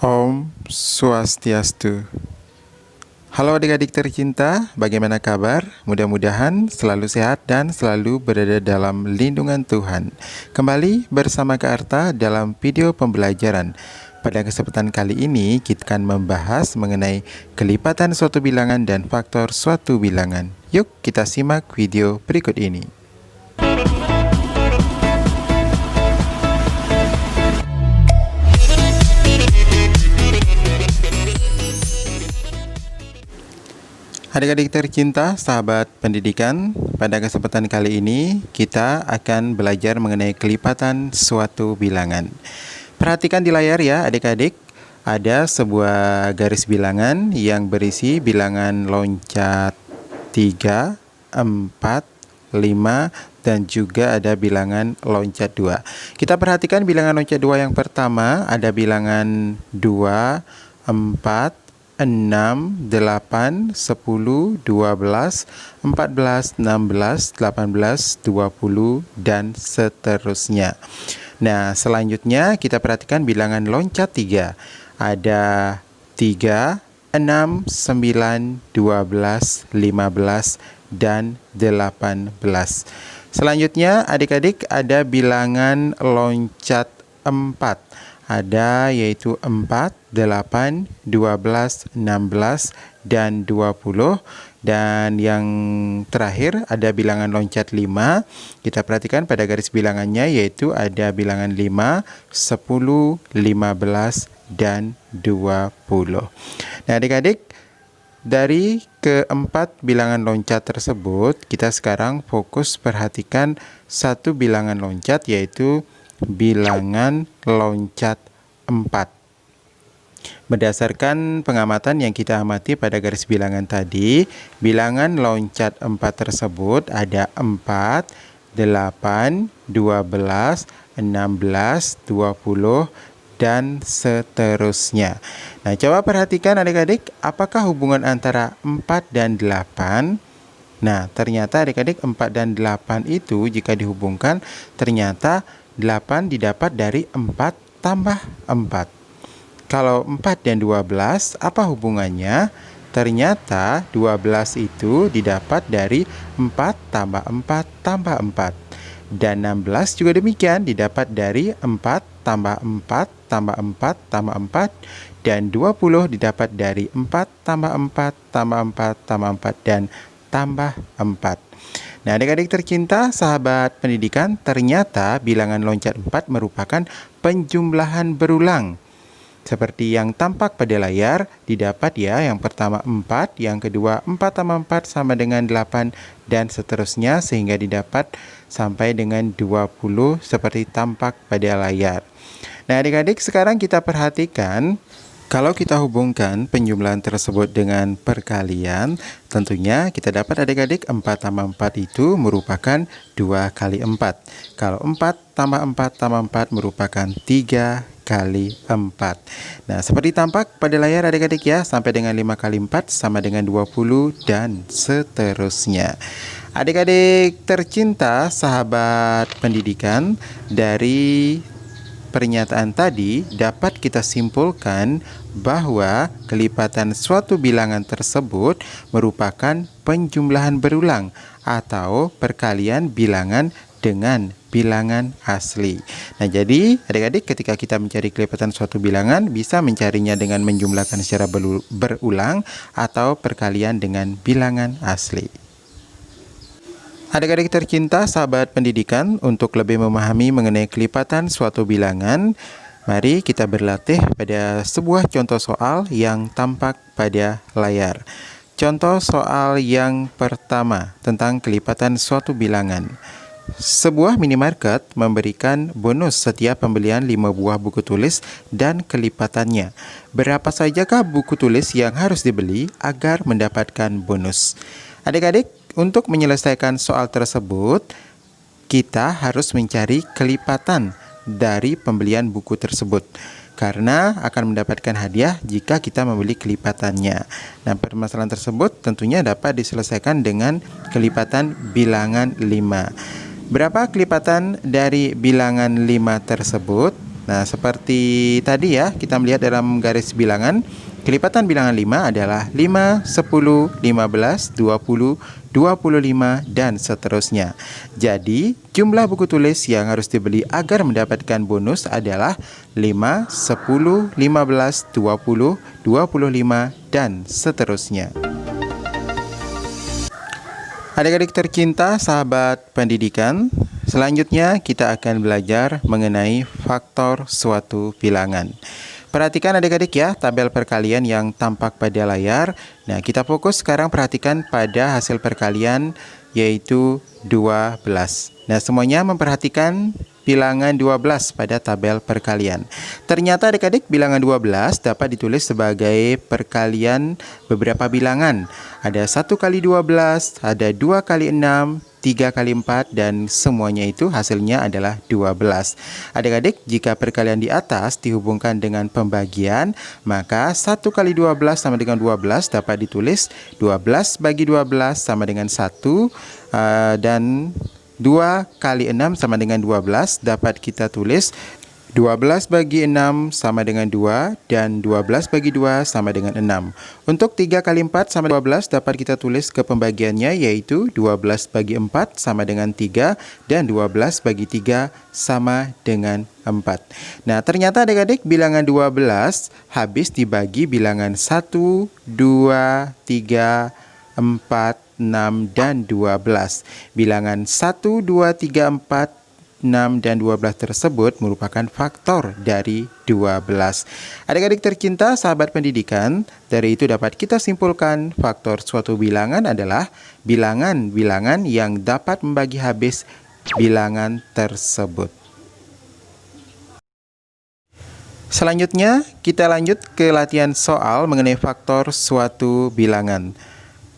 Om Swastiastu. Halo adik-adik tercinta, bagaimana kabar? Mudah-mudahan selalu sehat dan selalu berada dalam lindungan Tuhan. Kembali bersama Kak Arta dalam video pembelajaran. Pada kesempatan kali ini kita akan membahas mengenai kelipatan suatu bilangan dan faktor suatu bilangan. Yuk kita simak video berikut ini. Adik-adik tercinta, sahabat pendidikan, pada kesempatan kali ini kita akan belajar mengenai kelipatan suatu bilangan. Perhatikan di layar ya adik-adik, ada sebuah garis bilangan yang berisi bilangan loncat 3, 4, 5, dan juga ada bilangan loncat 2. Kita perhatikan bilangan loncat 2 yang pertama, ada bilangan 2, 4, 6, 8, 10, 12, 14, 16, 18, 20, dan seterusnya. Nah, selanjutnya kita perhatikan bilangan loncat 3. Ada 3, 6, 9, 12, 15, dan 18. Selanjutnya adik-adik ada bilangan loncat 4. Ada yaitu 4, 8, 12, 16, dan 20. Dan yang terakhir ada bilangan loncat 5. Kita perhatikan pada garis bilangannya yaitu ada bilangan 5, 10, 15, dan 20. Nah adik-adik, dari keempat bilangan loncat tersebut kita sekarang fokus perhatikan satu bilangan loncat yaitu bilangan loncat 4. Berdasarkan pengamatan yang kita amati pada garis bilangan tadi, bilangan loncat 4 tersebut ada 4, 8, 12, 16, 20, dan seterusnya. Nah, coba perhatikan adik-adik, apakah hubungan antara 4 dan 8? Nah, ternyata adik-adik 4 dan 8 itu jika dihubungkan ternyata 8 didapat dari 4 tambah 4. Kalau 4 dan 12, apa hubungannya? Ternyata 12 itu didapat dari 4 tambah 4 tambah 4. Dan 16 juga demikian, didapat dari 4 tambah 4 tambah 4 tambah 4. Dan 20 didapat dari 4 tambah 4 tambah 4 tambah 4 dan tambah 4. Nah adik-adik tercinta, sahabat pendidikan, ternyata bilangan loncat 4 merupakan penjumlahan berulang. Seperti yang tampak pada layar, didapat ya, yang pertama 4, yang kedua 4 tambah 4 sama dengan 8, dan seterusnya sehingga didapat sampai dengan 20 seperti tampak pada layar. Nah adik-adik, sekarang kita perhatikan, kalau kita hubungkan penjumlahan tersebut dengan perkalian, tentunya kita dapat adik-adik 4 tambah 4 itu merupakan 2 kali 4. Kalau 4 tambah 4 tambah 4 merupakan 3 kali 4. Nah, seperti tampak pada layar adik-adik ya, sampai dengan 5 kali 4 sama dengan 20 dan seterusnya. Adik-adik tercinta, sahabat pendidikan, dari pernyataan tadi dapat kita simpulkan bahwa kelipatan suatu bilangan tersebut merupakan penjumlahan berulang atau perkalian bilangan dengan bilangan asli. Nah, jadi adik-adik ketika kita mencari kelipatan suatu bilangan bisa mencarinya dengan menjumlahkan secara berulang atau perkalian dengan bilangan asli. Adik-adik tercinta, sahabat pendidikan, untuk lebih memahami mengenai kelipatan suatu bilangan, mari kita berlatih pada sebuah contoh soal yang tampak pada layar. Contoh soal yang pertama tentang kelipatan suatu bilangan. Sebuah minimarket memberikan bonus setiap pembelian 5 buah buku tulis dan kelipatannya. Berapa sajakah buku tulis yang harus dibeli agar mendapatkan bonus? Adik-adik, untuk menyelesaikan soal tersebut, kita harus mencari kelipatan dari pembelian buku tersebut, karena akan mendapatkan hadiah jika kita membeli kelipatannya. Nah, permasalahan tersebut tentunya dapat diselesaikan dengan kelipatan bilangan 5. Berapa kelipatan dari bilangan 5 tersebut? Nah, seperti tadi ya, kita melihat dalam garis bilangan, kelipatan bilangan 5 adalah 5, 10, 15, 20, 25, dan seterusnya. Jadi, jumlah buku tulis yang harus dibeli agar mendapatkan bonus adalah 5, 10, 15, 20, 25, dan seterusnya. Adik-adik tercinta, sahabat pendidikan, selanjutnya kita akan belajar mengenai faktor suatu bilangan. Perhatikan adik-adik ya, tabel perkalian yang tampak pada layar. Nah, kita fokus sekarang perhatikan pada hasil perkalian yaitu 12. Nah, semuanya memperhatikan bilangan 12 pada tabel perkalian. Ternyata adik-adik bilangan 12 dapat ditulis sebagai perkalian beberapa bilangan. Ada 1 kali 12, ada 2 kali 6, 3 kali 4, dan semuanya itu hasilnya adalah 12. Adik-adik, jika perkalian di atas dihubungkan dengan pembagian, maka 1 kali 12 sama dengan 12 dapat ditulis 12 bagi 12 sama dengan 1, dan 2 kali 6 sama dengan 12 dapat kita tulis 12 bagi 6 sama dengan 2, dan 12 bagi 2 sama dengan 6. Untuk 3 kali 4 sama 12 dapat kita tulis ke pembagiannya yaitu 12 bagi 4 sama dengan 3, dan 12 bagi 3 sama dengan 4. Nah, ternyata adik-adik bilangan 12 habis dibagi bilangan 1, 2, 3, 4, 6, dan 12. Bilangan 1, 2, 3, 4, 6, dan 12 tersebut merupakan faktor dari 12. Adik-adik tercinta, sahabat pendidikan, dari itu dapat kita simpulkan faktor suatu bilangan adalah bilangan-bilangan yang dapat membagi habis bilangan tersebut. Selanjutnya, kita lanjut ke latihan soal mengenai faktor suatu bilangan.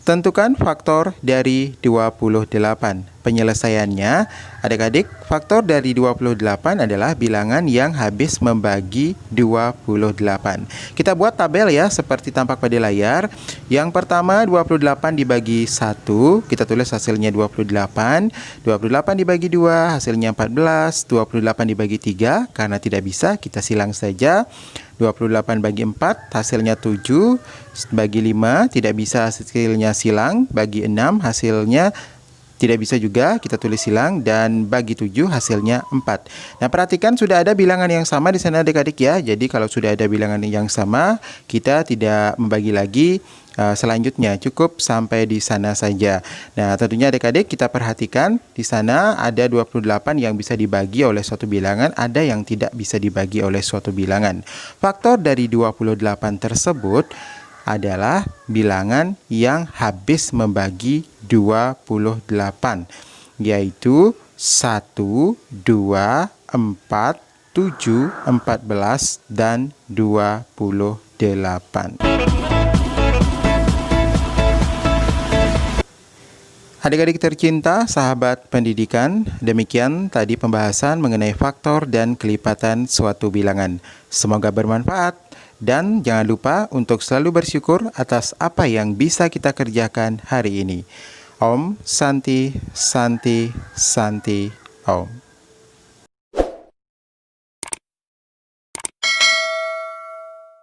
Tentukan faktor dari 28. Penyelesaiannya, adik-adik, faktor dari 28 adalah bilangan yang habis membagi 28. Kita buat tabel ya, seperti tampak pada layar. Yang pertama, 28 dibagi 1, kita tulis hasilnya 28. 28 dibagi 2, hasilnya 14. 28 dibagi 3, karena tidak bisa, kita silang saja. 28 bagi 4, hasilnya 7. Bagi 5, tidak bisa, hasilnya silang. Bagi 6, hasilnya tidak bisa juga, kita tulis silang. Dan bagi 7, hasilnya 4. Nah, perhatikan sudah ada bilangan yang sama di sana adik-adik ya. Jadi kalau sudah ada bilangan yang sama, kita tidak membagi lagi. Selanjutnya cukup sampai di sana saja. Nah, tentunya adik-adik kita perhatikan di sana ada 28 yang bisa dibagi oleh suatu bilangan, ada yang tidak bisa dibagi oleh suatu bilangan. Faktor dari 28 tersebut adalah bilangan yang habis membagi 28, yaitu 1, 2, 4, 7, 14, dan 28. Adik-adik tercinta, sahabat pendidikan, demikian tadi pembahasan mengenai faktor dan kelipatan suatu bilangan. Semoga bermanfaat dan jangan lupa untuk selalu bersyukur atas apa yang bisa kita kerjakan hari ini. Om Santi Santi Santi Om.